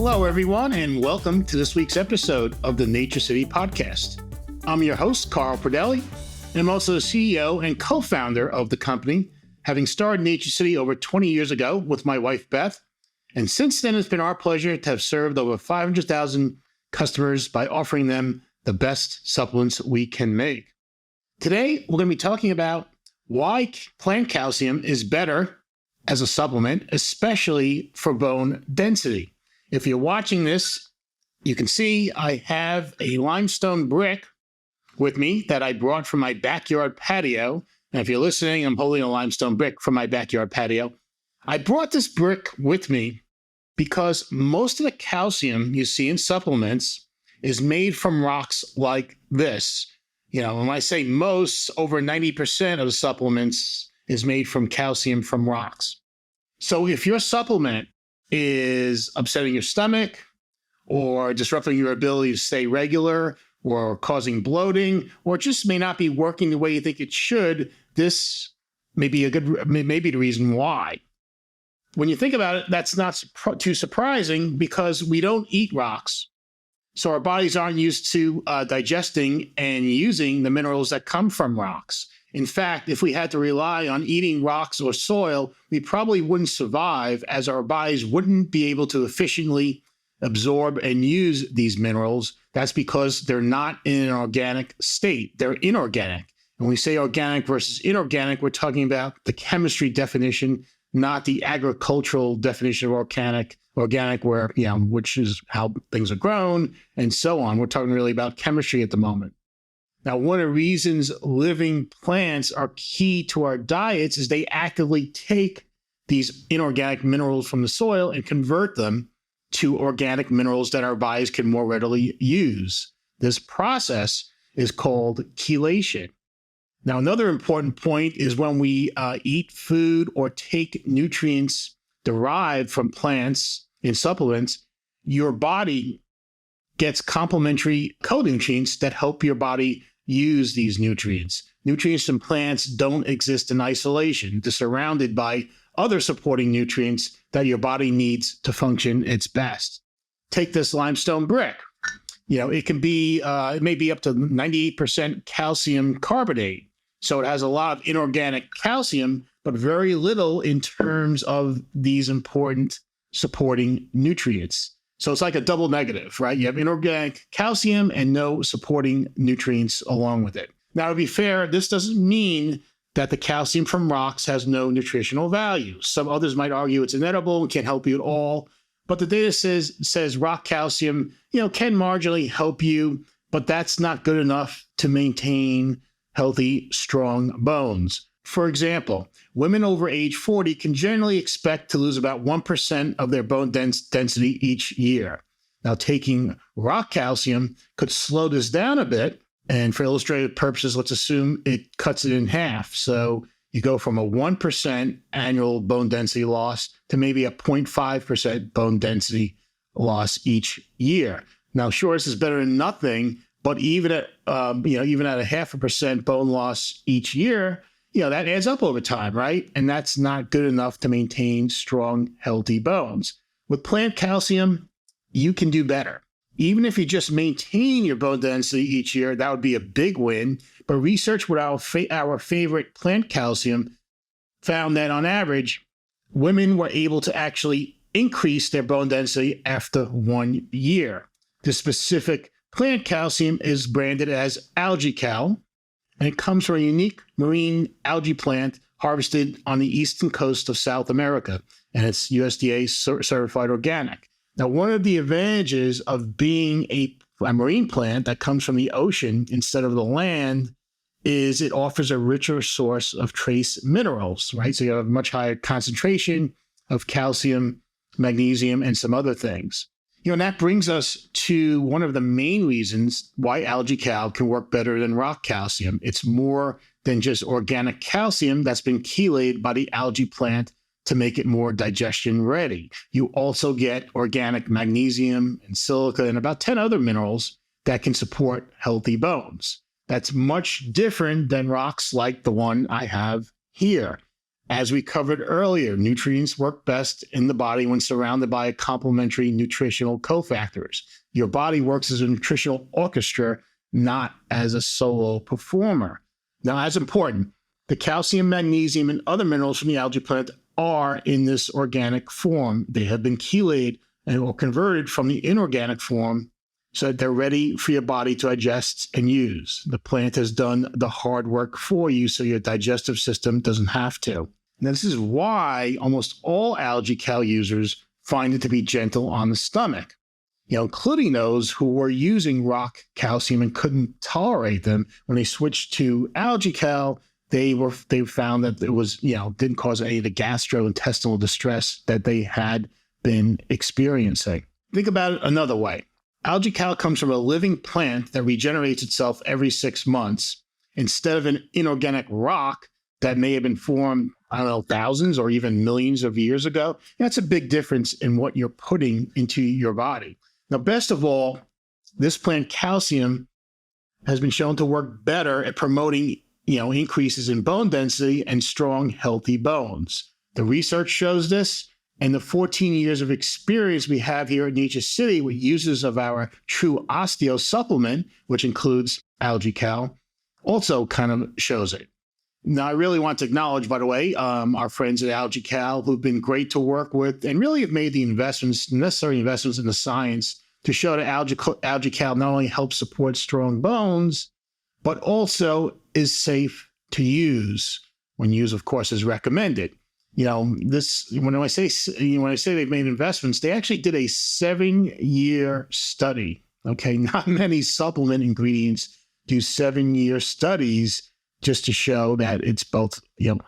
Hello, everyone, and welcome to this week's episode of the Nature City Podcast. I'm your host, Carl Pradelli, and I'm also the CEO and co-founder of the company, having started Nature City over 20 years ago with my wife, Beth. And since then, it's been our pleasure to have served over 500,000 customers by offering them the best supplements we can make. Today, we're going to be talking about why plant calcium is better as a supplement, especially for bone density. If you're watching this, you can see I have a limestone brick with me that I brought from my backyard patio. And if you're listening, I'm holding a limestone brick from my backyard patio. I brought this brick with me because most of the calcium you see in supplements is made from rocks like this. You know, when I say most, over 90% of the supplements is made from calcium from rocks. So if your supplement is upsetting your stomach or disrupting your ability to stay regular or causing bloating, or just may not be working the way you think it should, this may be the reason why. When you think about it, that's not too surprising because we don't eat rocks. So our bodies aren't used to digesting and using the minerals that come from rocks. In fact, if we had to rely on eating rocks or soil, we probably wouldn't survive, as our bodies wouldn't be able to efficiently absorb and use these minerals. That's because they're not in an organic state. They're inorganic. And when we say organic versus inorganic, we're talking about the chemistry definition, not the agricultural definition of organic, where, which is how things are grown and so on. We're talking really about chemistry at the moment. Now, one of the reasons living plants are key to our diets is they actively take these inorganic minerals from the soil and convert them to organic minerals that our bodies can more readily use. This process is called chelation. Now, another important point is when we eat food or take nutrients derived from plants in supplements, your body gets complementary co-nutrients that help your body use these nutrients. Nutrients in plants don't exist in isolation. They're surrounded by other supporting nutrients that your body needs to function its best. Take this limestone brick. It can be, it may be up to 98% calcium carbonate. So it has a lot of inorganic calcium, but very little in terms of these important supporting nutrients. So it's like a double negative, right? You have inorganic calcium and no supporting nutrients along with it. Now, to be fair, this doesn't mean that the calcium from rocks has no nutritional value. Some others might argue it's inedible and can't help you at all. But the data says rock calcium, can marginally help you, but that's not good enough to maintain healthy, strong bones. For example, women over age 40 can generally expect to lose about 1% of their bone density each year. Now, taking rock calcium could slow this down a bit. And for illustrative purposes, let's assume it cuts it in half. So you go from a 1% annual bone density loss to maybe a 0.5% bone density loss each year. Now, sure, this is better than nothing, but even at a 0.5% bone loss each year, that adds up over time, right? And that's not good enough to maintain strong, healthy bones. With plant calcium, you can do better. Even if you just maintain your bone density each year, that would be a big win. But research with our favorite plant calcium found that on average, women were able to actually increase their bone density after 1 year. The specific plant calcium is branded as AlgaeCal, and it comes from a unique marine algae plant harvested on the eastern coast of South America, and it's USDA certified organic. Now, one of the advantages of being a marine plant that comes from the ocean instead of the land is it offers a richer source of trace minerals, right? So you have a much higher concentration of calcium, magnesium, and some other things. And that brings us to one of the main reasons why AlgaeCal can work better than rock calcium. It's more than just organic calcium that's been chelated by the algae plant to make it more digestion ready. You also get organic magnesium and silica and about 10 other minerals that can support healthy bones. That's much different than rocks like the one I have here. As we covered earlier, nutrients work best in the body when surrounded by complementary nutritional cofactors. Your body works as a nutritional orchestra, not as a solo performer. Now, as important, the calcium, magnesium, and other minerals from the algae plant are in this organic form. They have been chelated or converted from the inorganic form so that they're ready for your body to digest and use. The plant has done the hard work for you so your digestive system doesn't have to. Now, this is why almost all algae cal users find it to be gentle on the stomach, including those who were using rock calcium and couldn't tolerate them. When they switched to algae cal, they found that it was, didn't cause any of the gastrointestinal distress that they had been experiencing. Think about it another way. Algae cal comes from a living plant that regenerates itself every 6 months instead of an inorganic rock that may have been formed, thousands or even millions of years ago. That's a big difference in what you're putting into your body. Now, best of all, this plant calcium has been shown to work better at promoting, increases in bone density and strong, healthy bones. The research shows this. And the 14 years of experience we have here at Nature City with users of our True Osteo supplement, which includes algae cal, also kind of shows it. Now, I really want to acknowledge, by the way, our friends at Algae Cal who've been great to work with and really have made the necessary investments in the science to show that algae cal not only helps support strong bones, but also is safe to use when used, of course, as recommended. When I say they've made investments, they actually did a 7-year study. Okay, not many supplement ingredients do 7-year studies just to show that it's both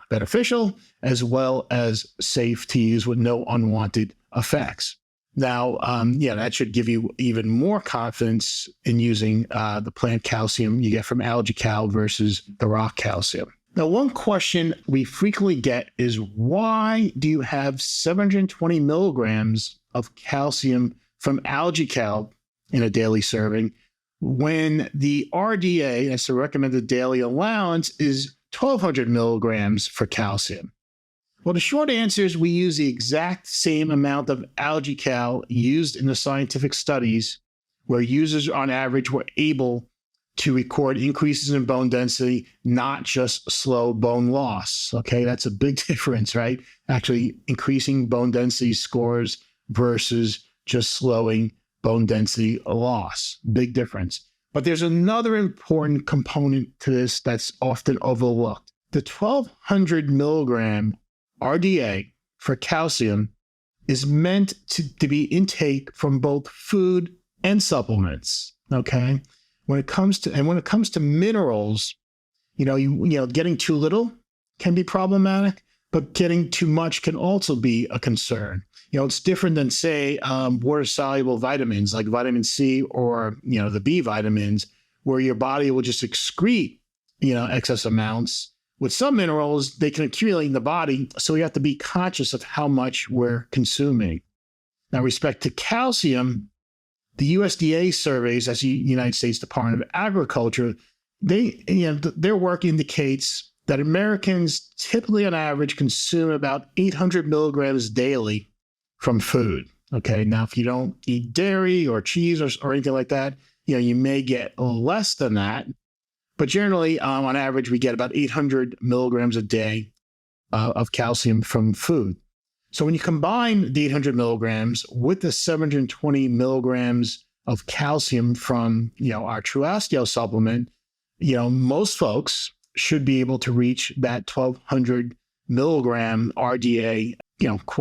beneficial as well as safe to use with no unwanted effects. Now, that should give you even more confidence in using the plant calcium you get from algae cal versus the rock calcium. Now, one question we frequently get is, why do you have 720 milligrams of calcium from algae cal in a daily serving when the RDA, that's the recommended daily allowance, is 1,200 milligrams for calcium? Well, the short answer is we use the exact same amount of algae cal used in the scientific studies where users on average were able to record increases in bone density, not just slow bone loss. Okay, that's a big difference, right? Actually increasing bone density scores versus just slowing bone density loss. Big difference. But there's another important component to this that's often overlooked. The 1,200 milligram RDA for calcium is meant to be intake from both food and supplements. Okay. When it comes to minerals, getting too little can be problematic, but getting too much can also be a concern. It's different than, say, water-soluble vitamins like vitamin C or, the B vitamins, where your body will just excrete, excess amounts. With some minerals, they can accumulate in the body, so we have to be conscious of how much we're consuming. Now, with respect to calcium, the USDA surveys, that's the United States Department of Agriculture, their work indicates that Americans typically on average consume about 800 milligrams daily from food. Okay, now if you don't eat dairy or cheese or anything like that, you may get less than that. But generally, on average, we get about 800 milligrams a day of calcium from food. So when you combine the 800 milligrams with the 720 milligrams of calcium from, our True Osteo supplement, most folks should be able to reach that 1,200 milligram RDA,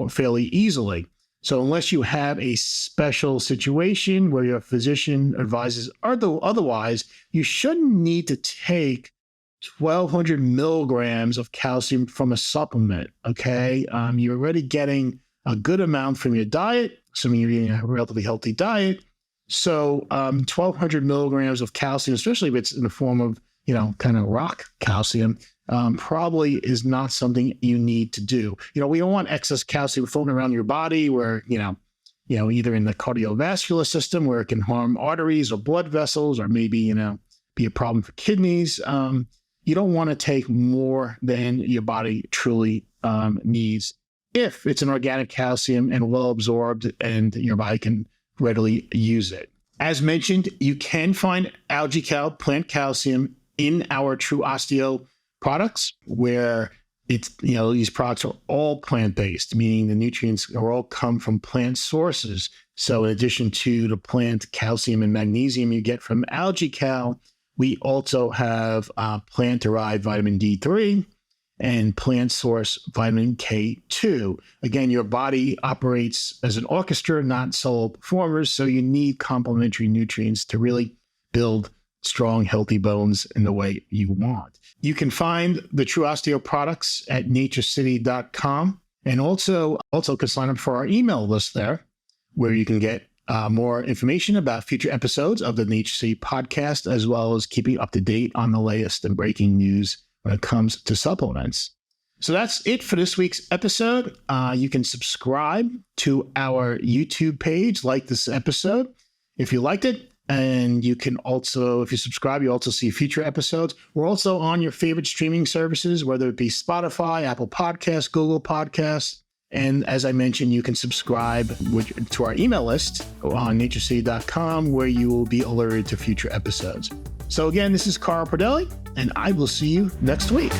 fairly easily. So unless you have a special situation where your physician advises otherwise, you shouldn't need to take 1,200 milligrams of calcium from a supplement, okay? You're already getting a good amount from your diet, assuming you're eating a relatively healthy diet. So 1,200 milligrams of calcium, especially if it's in the form of, kind of rock calcium, probably is not something you need to do. We don't want excess calcium floating around your body where, either in the cardiovascular system where it can harm arteries or blood vessels, or maybe, be a problem for kidneys. you don't want to take more than your body truly needs if it's an organic calcium and well absorbed and your body can readily use it. As mentioned, you can find Algae Cal plant calcium in our True Osteo products, where it's, these products are all plant-based, meaning the nutrients are all come from plant sources. So in addition to the plant calcium and magnesium you get from Algae Cal, we also have plant-derived vitamin D3 and plant source vitamin K2. Again, your body operates as an orchestra, not solo performers, so you need complementary nutrients to really build strong, healthy bones in the way you want. You can find the True Osteo products at naturecity.com, and also can sign up for our email list there, where you can get more information about future episodes of the Nature City podcast, as well as keeping up to date on the latest and breaking news when it comes to supplements. So that's it for this week's episode. You can subscribe to our YouTube page, like this episode, if you liked it. And you can also, if you subscribe, you also see future episodes. We're also on your favorite streaming services, whether it be Spotify, Apple Podcasts, Google Podcasts. And as I mentioned, you can subscribe to our email list on naturecity.com, where you will be alerted to future episodes. So again, this is Carl Pradelli, and I will see you next week.